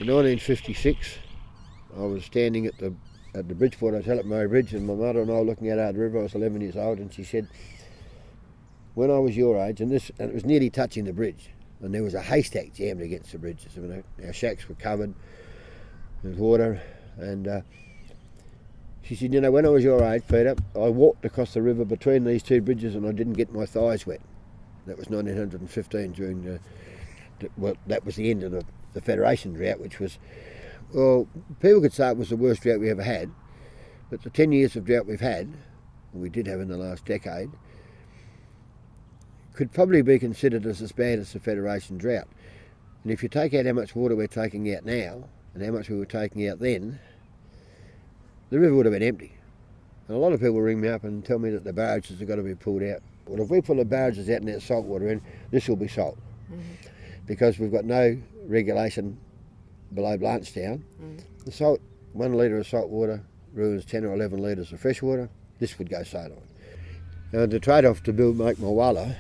In 1956, I was standing at the Bridgeport Hotel at Murray Bridge, and my mother and I were looking out over the river. I was 11 years old, and she said, when I was your age, and it was nearly touching the bridge, and there was a haystack jammed against the bridge. So our shacks were covered with water, and she said, when I was your age, Peter, I walked across the river between these two bridges and I didn't get my thighs wet. That was 1915 during that was the end of the Federation drought, which was, well, people could say it was the worst drought we ever had, but the 10 years of drought we've had, and we did have in the last decade, could probably be considered as bad as the Federation drought. And if you take out how much water we're taking out now, and how much we were taking out then, the river would have been empty. And a lot of people ring me up and tell me that the barrages have got to be pulled out. Well, if we pull the barrages out and let salt water in, this will be salt. Mm-hmm. Because we've got no regulation below Blanchetown. The salt, 1 litre of salt water ruins 10 or 11 litres of fresh water. This would go salt on. Now the trade-off to make Mulwala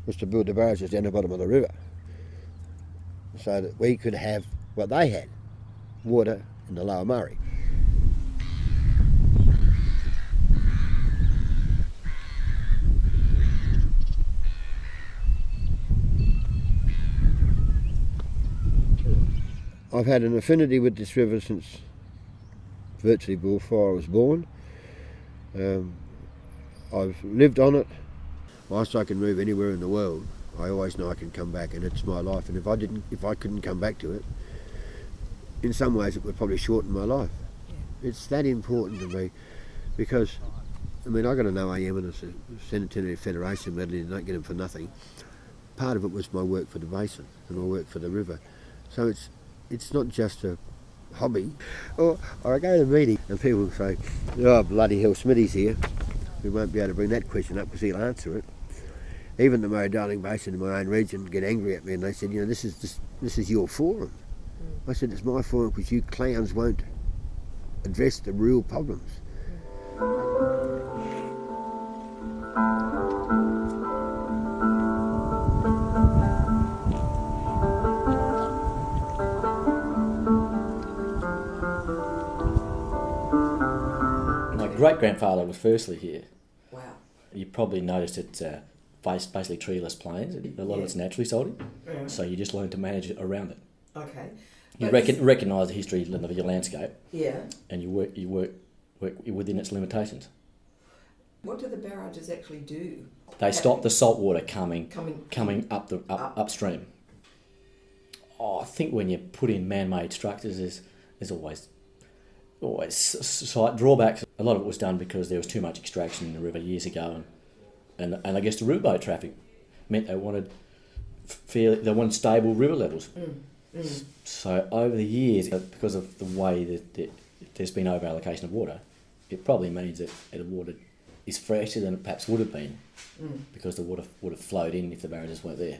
was to build the barrages down the bottom of the river so that we could have what they had, water in the Lower Murray. I've had an affinity with this river since virtually before I was born. I've lived on it. Whilst I can move anywhere in the world, I always know I can come back, and it's my life. And if I couldn't come back to it, in some ways it would probably shorten my life. It's that important to me, because I got an OAM and a Centenary Federation medal, and you don't get them for nothing. Part of it was my work for the basin and my work for the river. So it's not just a hobby. Or I go to a meeting and people say, oh bloody hell, Smitty's here. We won't be able to bring that question up because he'll answer it. Even the Murray-Darling Basin in my own region get angry at me, and they said, this is your forum. I said, it's my forum because you clowns won't address the real problems. Great-grandfather was firstly here. Wow. You probably noticed it's basically treeless plains. A lot of it's naturally salty, so you just learn to manage it around it. Okay. You recognise the history of your landscape. Yeah. And you work within its limitations. What do the barrages actually do? They stop the salt water coming upstream. I think when you put in man-made structures, there's always slight drawbacks. A lot of it was done because there was too much extraction in the river years ago, and I guess the riverboat traffic meant they wanted stable river levels. So over the years, because of the way that there's been over allocation of water, it probably means that the water is fresher than it perhaps would have been, because the water would have flowed in if the barrages weren't there.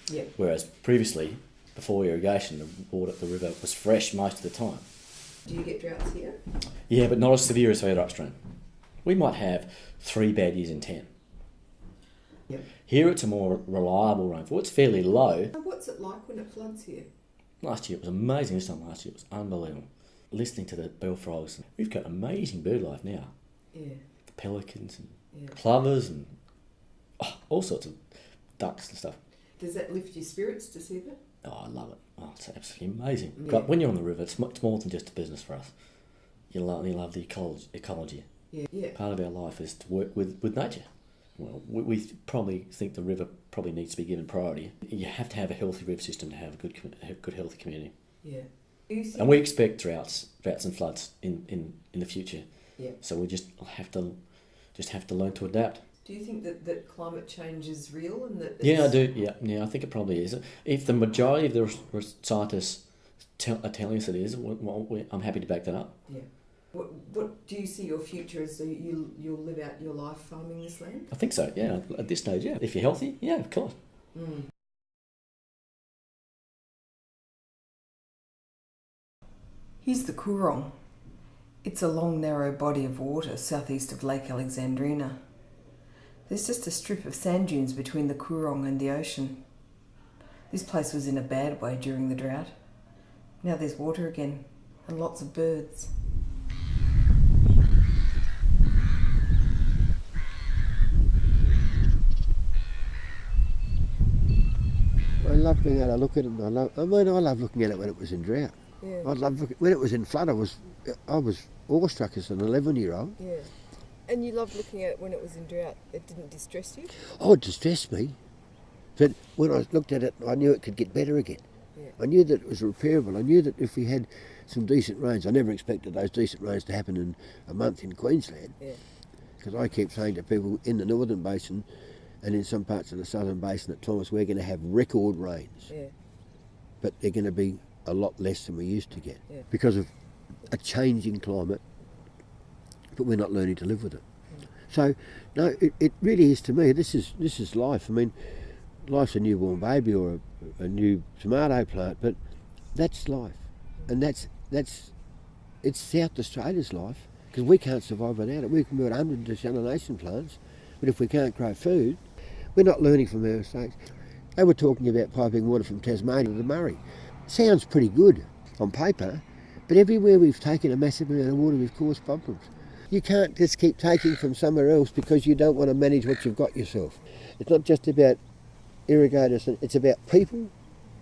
Yeah. Whereas previously, before irrigation, the river was fresh most of the time. Do you get droughts here? Yeah, but not as severe as further upstream. We might have 3 bad years in 10. Yep. Here it's a more reliable rainfall. It's fairly low. What's it like when it floods here? Last year it was amazing. This time last year it was unbelievable. Listening to the bell frogs. We've got amazing bird life now. Yeah. The pelicans and plovers and all sorts of ducks and stuff. Does that lift your spirits to see that? Oh, I love it. Oh, it's absolutely amazing. Yeah. But when you're on the river, it's more than just a business for us. You love the ecology. Yeah. Part of our life is to work with nature. Well, we probably think the river probably needs to be given priority. You have to have a healthy river system to have a good healthy community. Yeah. And we expect droughts and floods in the future. Yeah. So we just have to learn to adapt. Do you think that climate change is real and that? Yeah, I do. Yeah, I think it probably is. If the majority of the scientists are telling us it is, I'm happy to back that up. Yeah. What do you see your future as? You'll live out your life farming this land? I think so. Yeah, at this stage, yeah. If you're healthy, yeah, of course. Here's the Coorong. It's a long, narrow body of water southeast of Lake Alexandrina. There's just a strip of sand dunes between the Coorong and the ocean. This place was in a bad way during the drought. Now there's water again, and lots of birds. I love being able to look at it. I love looking at it when it was in drought. Yeah. When it was in flood. I was awestruck as an 11-year-old. Yeah. And you loved looking at it when it was in drought. It didn't distress you? Oh, it distressed me. But when I looked at it, I knew it could get better again. Yeah. I knew that it was repairable. I knew that if we had some decent rains, I never expected those decent rains to happen in a month in Queensland. Yeah. Because I keep saying to people in the Northern Basin and in some parts of the Southern Basin at times, we're going to have record rains. Yeah. But they're going to be a lot less than we used to get Yeah. because of a changing climate, but we're not learning to live with it. So, no, it really is to me, this is life. I mean, life's a newborn baby or a new tomato plant, but that's life. And it's South Australia's life, because we can't survive without it. We can build 100 desalination plants, but if we can't grow food, we're not learning from our mistakes. They were talking about piping water from Tasmania to the Murray. Sounds pretty good on paper, but everywhere we've taken a massive amount of water, we've caused problems. You can't just keep taking from somewhere else because you don't want to manage what you've got yourself. It's not just about irrigators, it's about people,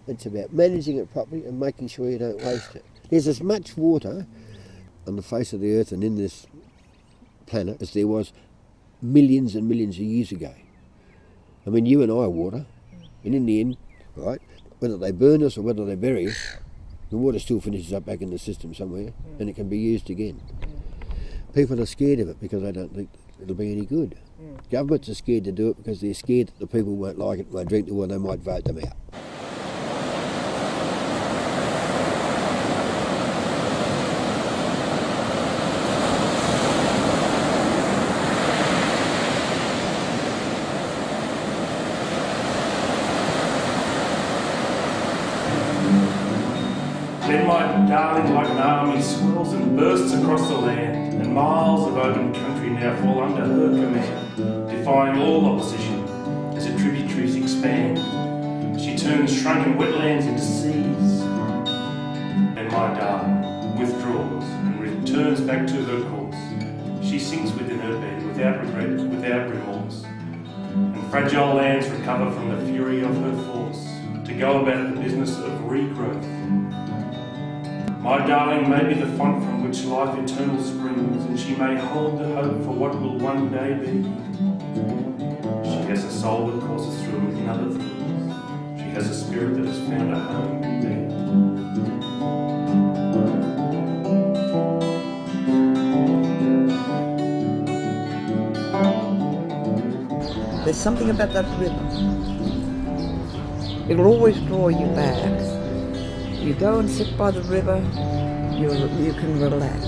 it's about managing it properly and making sure you don't waste it. There's as much water on the face of the earth and in this planet as there was millions and millions of years ago. I mean, you and I are water, and in the end, right, whether they burn us or whether they bury us, the water still finishes up back in the system somewhere and it can be used again. People are scared of it because they don't think it'll be any good. Governments are scared to do it because they're scared that the people won't like it, won't drink the water, they might vote them out. Then my darling, like an army, swells and bursts across the land, and miles of open country now fall under her command, defying all opposition as her tributaries expand. She turns shrunken wetlands into seas. And my darling withdraws and returns back to her course. She sinks within her bed without regret, without remorse, and fragile lands recover from the fury of her force to go about the business of regrowth. My darling may be the font from which life eternal springs, and she may hold the hope for what will one day be. She has a soul that courses through in other things. She has a spirit that has found a home there. There's something about that river. It'll always draw you back. You go and sit by the river, you can relax.